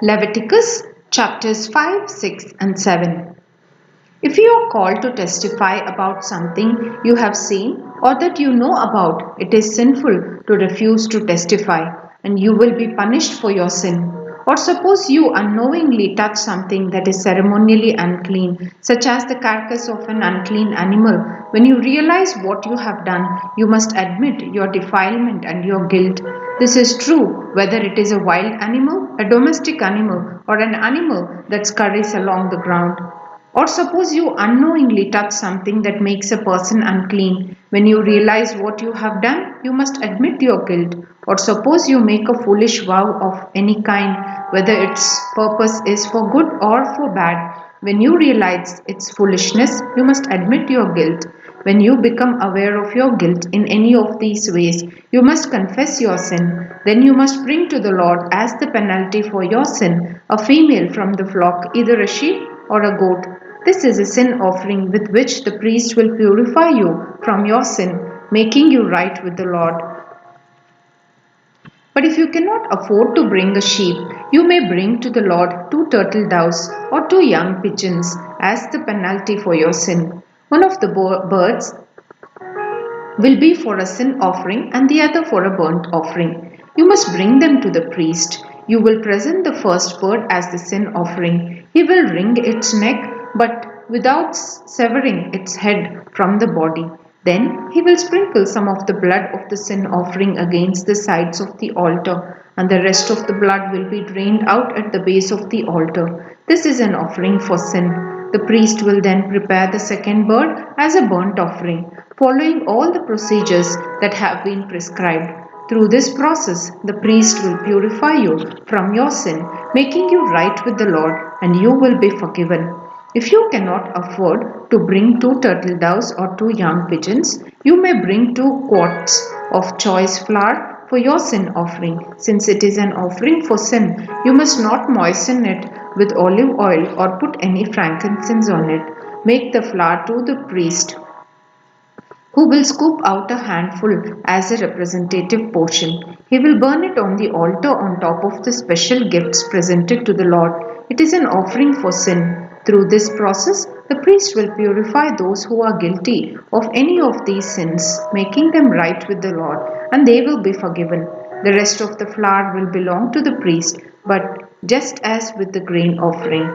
Leviticus chapters 5, 6 and 7. If you are called to testify about something you have seen or that you know about, it is sinful to refuse to testify, and you will be punished for your sin. Or suppose you unknowingly touch something that is ceremonially unclean, such as the carcass of an unclean animal. When you realize what you have done, you must admit your defilement and your guilt. This is true whether it is a wild animal, a domestic animal, or an animal that scurries along the ground. Or suppose you unknowingly touch something that makes a person unclean. When you realize what you have done, you must admit your guilt. Or suppose you make a foolish vow of any kind, whether its purpose is for good or for bad. When you realize its foolishness, you must admit your guilt. When you become aware of your guilt in any of these ways, you must confess your sin. Then you must bring to the Lord as the penalty for your sin a female from the flock, either a sheep or a goat. This is a sin offering with which the priest will purify you from your sin, making you right with the Lord. But if you cannot afford to bring a sheep, you may bring to the Lord 2 turtle doves or 2 young pigeons as the penalty for your sin. One of the birds will be for a sin offering and the other for a burnt offering. You must bring them to the priest. You will present the first bird as the sin offering. He will wring its neck, but without severing its head from the body. Then he will sprinkle some of the blood of the sin offering against the sides of the altar, and the rest of the blood will be drained out at the base of the altar. This is an offering for sin. The priest will then prepare the second bird as a burnt offering, following all the procedures that have been prescribed. Through this process, the priest will purify you from your sin, making you right with the Lord, and you will be forgiven. If you cannot afford to bring 2 turtle doves or 2 young pigeons, you may bring 2 quarts of choice flour for your sin offering. Since it is an offering for sin, you must not moisten it with olive oil or put any frankincense on it. Make the flour to the priest, who will scoop out a handful as a representative portion. He will burn it on the altar on top of the special gifts presented to the Lord. It is an offering for sin. Through this process, the priest will purify those who are guilty of any of these sins, making them right with the Lord, and they will be forgiven. The rest of the flour will belong to the priest, but just as with the grain offering.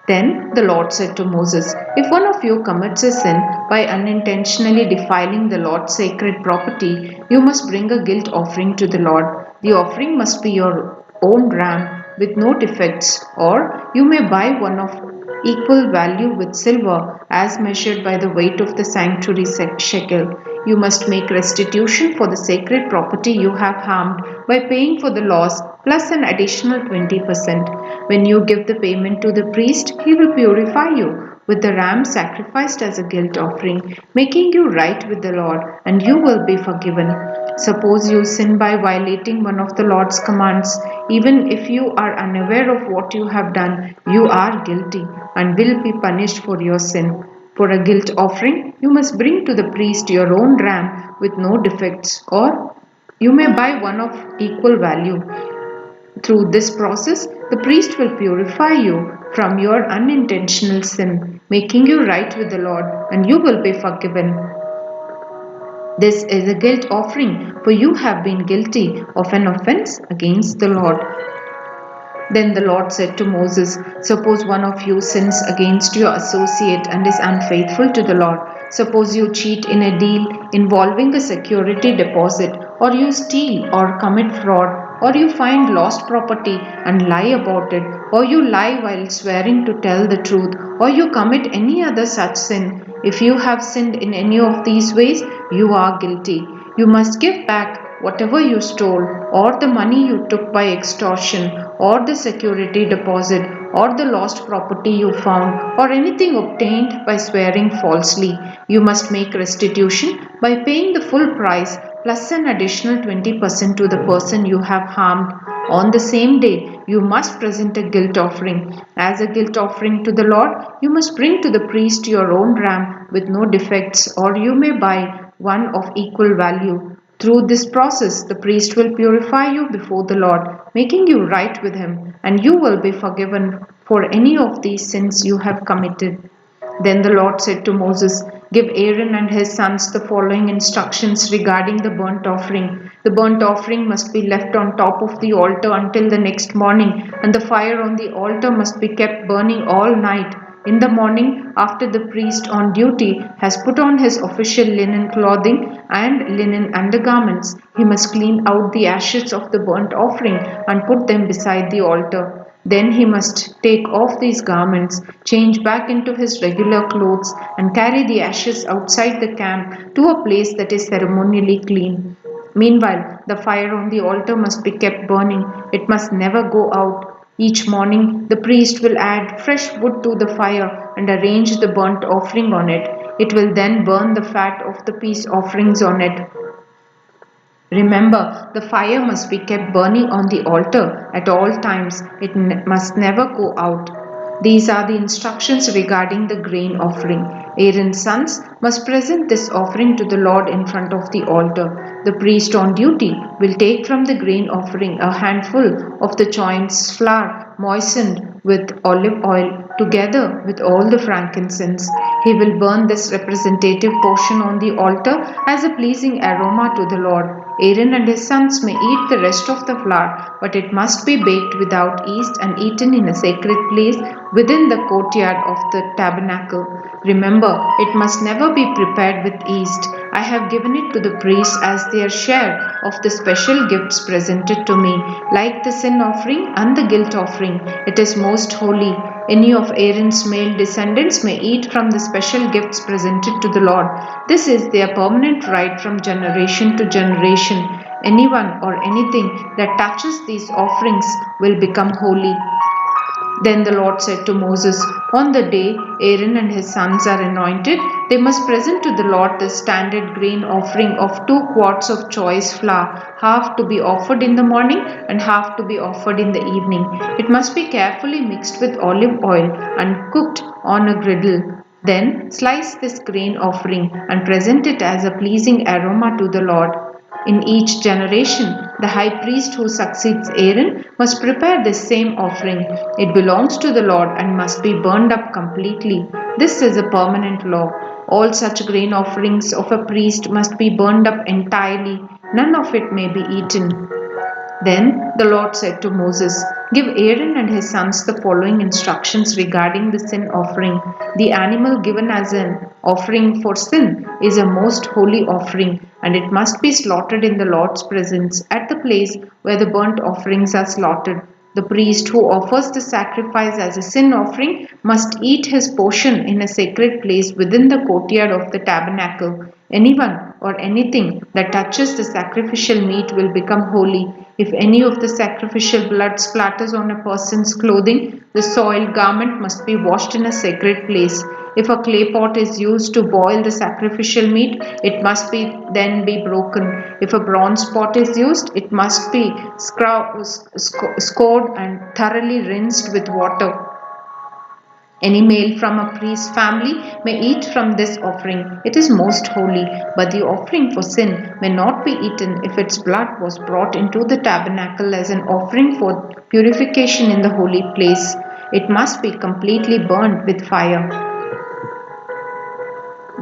Then the Lord said to Moses, "If one of you commits a sin by unintentionally defiling the Lord's sacred property, you must bring a guilt offering to the Lord. The offering must be your own ram with no defects, or you may buy one of equal value with silver as measured by the weight of the sanctuary shekel. You must make restitution for the sacred property you have harmed by paying for the loss plus an additional 20%. When you give the payment to the priest, he will purify you with the ram sacrificed as a guilt offering, making you right with the Lord, and you will be forgiven. Suppose you sin by violating one of the Lord's commands. Even if you are unaware of what you have done, you are guilty and will be punished for your sin. For a guilt offering, you must bring to the priest your own ram with no defects, or you may buy one of equal value. Through this process, the priest will purify you from your unintentional sin, making you right with the Lord, and you will be forgiven. This is a guilt offering, for you have been guilty of an offense against the Lord." Then the Lord said to Moses, "Suppose one of you sins against your associate and is unfaithful to the Lord. Suppose you cheat in a deal involving a security deposit, or you steal or commit fraud, or you find lost property and lie about it, or you lie while swearing to tell the truth, or you commit any other such sin. If you have sinned in any of these ways, you are guilty. You must give back whatever you stole, or the money you took by extortion, or the security deposit, or the lost property you found, or anything obtained by swearing falsely. You must make restitution by paying the full price plus an additional 20% to the person you have harmed. On the same day, you must present a guilt offering. As a guilt offering to the Lord, you must bring to the priest your own ram with no defects, or you may buy one of equal value. Through this process, the priest will purify you before the Lord, making you right with Him, and you will be forgiven for any of these sins you have committed. Then the Lord said to Moses, "Give Aaron and his sons the following instructions regarding the burnt offering. The burnt offering must be left on top of the altar until the next morning, and the fire on the altar must be kept burning all night. In the morning, after the priest on duty has put on his official linen clothing and linen undergarments, he must clean out the ashes of the burnt offering and put them beside the altar. Then he must take off these garments, change back into his regular clothes, and carry the ashes outside the camp to a place that is ceremonially clean. Meanwhile, the fire on the altar must be kept burning. It must never go out. Each morning, the priest will add fresh wood to the fire and arrange the burnt offering on it. It will then burn the fat of the peace offerings on it. Remember, the fire must be kept burning on the altar at all times. It must never go out. These are the instructions regarding the grain offering. Aaron's sons must present this offering to the Lord in front of the altar. The priest on duty will take from the grain offering a handful of the choice flour moistened with olive oil together with all the frankincense. He will burn this representative portion on the altar as a pleasing aroma to the Lord. Aaron and his sons may eat the rest of the flour, but it must be baked without yeast and eaten in a sacred place within the courtyard of the tabernacle. Remember, it must never be prepared with yeast. I have given it to the priests as their share of the special gifts presented to me, like the sin offering and the guilt offering. It is most holy. Any of Aaron's male descendants may eat from the special gifts presented to the Lord. This is their permanent right from generation to generation. Anyone or anything that touches these offerings will become holy. Then the Lord said to Moses, "On the day Aaron and his sons are anointed, they must present to the Lord the standard grain offering of 2 quarts of choice flour, half to be offered in the morning and half to be offered in the evening. It must be carefully mixed with olive oil and cooked on a griddle. Then slice this grain offering and present it as a pleasing aroma to the Lord. In each generation, the high priest who succeeds Aaron must prepare this same offering. It belongs to the Lord and must be burned up completely. This is a permanent law. All such grain offerings of a priest must be burned up entirely. None of it may be eaten." Then the Lord said to Moses, "Give Aaron and his sons the following instructions regarding the sin offering. The animal given as an offering for sin is a most holy offering, and it must be slaughtered in the Lord's presence at the place where the burnt offerings are slaughtered. The priest who offers the sacrifice as a sin offering must eat his portion in a sacred place within the courtyard of the tabernacle. Anyone or anything that touches the sacrificial meat will become holy. If any of the sacrificial blood splatters on a person's clothing, the soiled garment must be washed in a sacred place. If a clay pot is used to boil the sacrificial meat, it must then be broken. If a bronze pot is used, it must be scoured and thoroughly rinsed with water. Any male from a priest's family may eat from this offering. It is most holy, but the offering for sin may not be eaten if its blood was brought into the tabernacle as an offering for purification in the holy place. It must be completely burned with fire.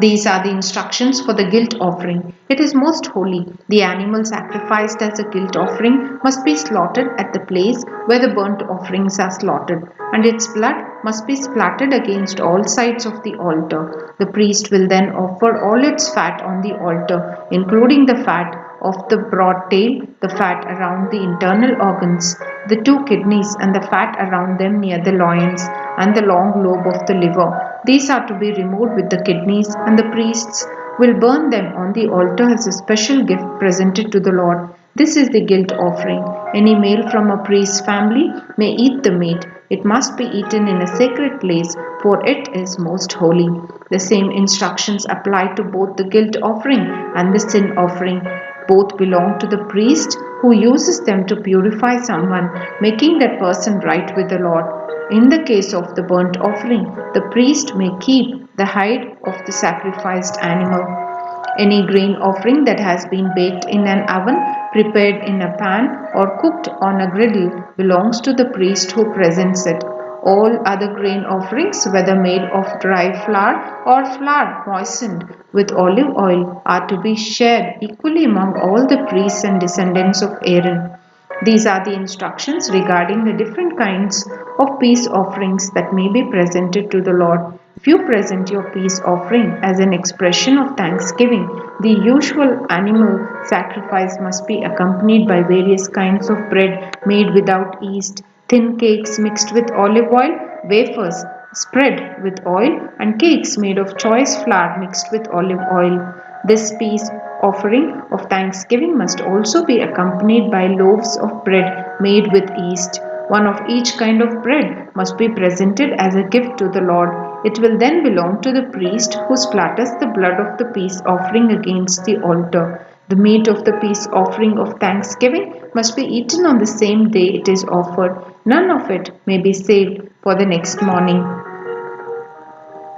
These are the instructions for the guilt offering. It is most holy. The animal sacrificed as a guilt offering must be slaughtered at the place where the burnt offerings are slaughtered, and its blood must be splattered against all sides of the altar. The priest will then offer all its fat on the altar, including the fat of the broad tail, the fat around the internal organs, the 2 kidneys, and the fat around them near the loins, and the long lobe of the liver. These are to be removed with the kidneys, and the priests will burn them on the altar as a special gift presented to the Lord. This is the guilt offering. Any male from a priest's family may eat the meat. It must be eaten in a sacred place, for it is most holy. The same instructions apply to both the guilt offering and the sin offering. Both belong to the priest who uses them to purify someone, making that person right with the Lord. In the case of the burnt offering, the priest may keep the hide of the sacrificed animal. Any grain offering that has been baked in an oven, prepared in a pan, or cooked on a griddle belongs to the priest who presents it. All other grain offerings, whether made of dry flour or flour moistened with olive oil, are to be shared equally among all the priests and descendants of Aaron. These are the instructions regarding the different kinds of peace offerings that may be presented to the Lord. If you present your peace offering as an expression of thanksgiving, the usual animal sacrifice must be accompanied by various kinds of bread made without yeast, thin cakes mixed with olive oil, wafers spread with oil, and cakes made of choice flour mixed with olive oil. This peace offering of thanksgiving must also be accompanied by loaves of bread made with yeast. One of each kind of bread must be presented as a gift to the Lord. It will then belong to the priest who splatters the blood of the peace offering against the altar. The meat of the peace offering of thanksgiving must be eaten on the same day it is offered. None of it may be saved for the next morning.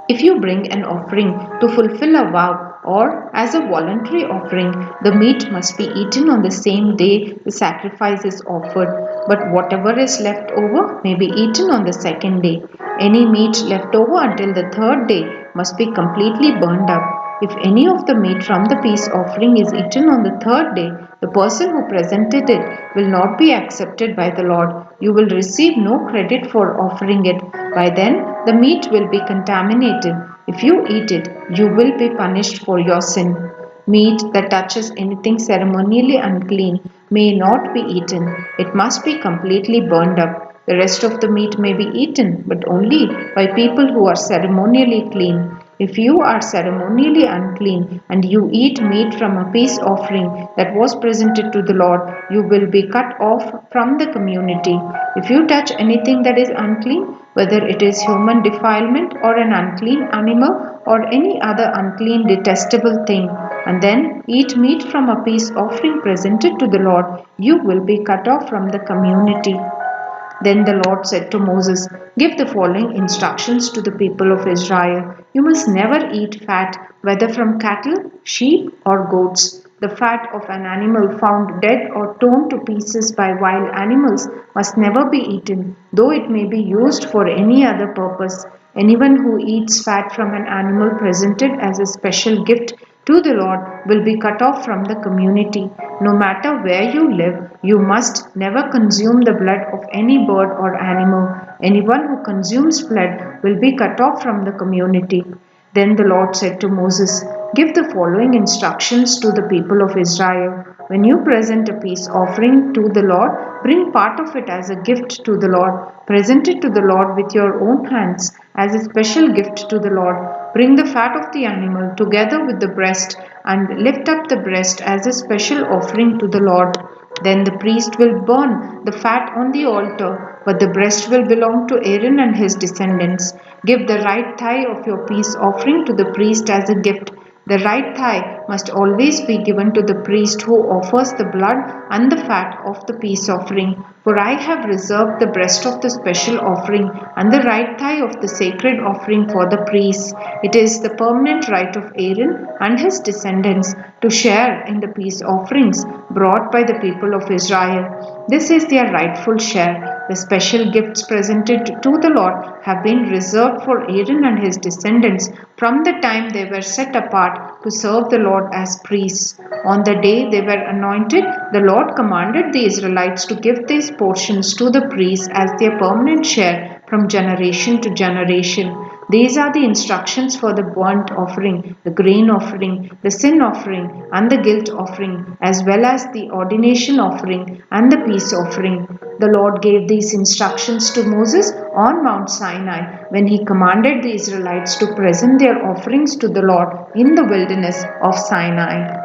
If you bring an offering to fulfill a vow or as a voluntary offering, the meat must be eaten on the same day the sacrifice is offered, but whatever is left over may be eaten on the second day. Any meat left over until the third day must be completely burned up. If any of the meat from the peace offering is eaten on the third day, the person who presented it will not be accepted by the Lord. You will receive no credit for offering it. By then, the meat will be contaminated. If you eat it, you will be punished for your sin. Meat that touches anything ceremonially unclean may not be eaten. It must be completely burned up. The rest of the meat may be eaten, but only by people who are ceremonially clean. If you are ceremonially unclean and you eat meat from a peace offering that was presented to the Lord, you will be cut off from the community. If you touch anything that is unclean, whether it is human defilement or an unclean animal or any other unclean detestable thing, and then eat meat from a peace offering presented to the Lord, you will be cut off from the community. Then the Lord said to Moses, "Give the following instructions to the people of Israel. You must never eat fat, whether from cattle, sheep, or goats. The fat of an animal found dead or torn to pieces by wild animals must never be eaten, though it may be used for any other purpose. Anyone who eats fat from an animal presented as a special gift to the Lord will be cut off from the community. No matter where you live, you must never consume the blood of any bird or animal. Anyone who consumes blood will be cut off from the community." Then the Lord said to Moses, "Give the following instructions to the people of Israel. When you present a peace offering to the Lord, bring part of it as a gift to the Lord. Present it to the Lord with your own hands as a special gift to the Lord. Bring the fat of the animal together with the breast and lift up the breast as a special offering to the Lord. Then the priest will burn the fat on the altar, but the breast will belong to Aaron and his descendants. Give the right thigh of your peace offering to the priest as a gift. The right thigh must always be given to the priest who offers the blood and the fat of the peace offering. For I have reserved the breast of the special offering and the right thigh of the sacred offering for the priests. It is the permanent right of Aaron and his descendants to share in the peace offerings brought by the people of Israel. This is their rightful share. The special gifts presented to the Lord have been reserved for Aaron and his descendants from the time they were set apart to serve the Lord as priests. On the day they were anointed, the Lord commanded the Israelites to give these portions to the priests as their permanent share from generation to generation. These are the instructions for the burnt offering, the grain offering, the sin offering, and the guilt offering, as well as the ordination offering and the peace offering. The Lord gave these instructions to Moses on Mount Sinai when he commanded the Israelites to present their offerings to the Lord in the wilderness of Sinai.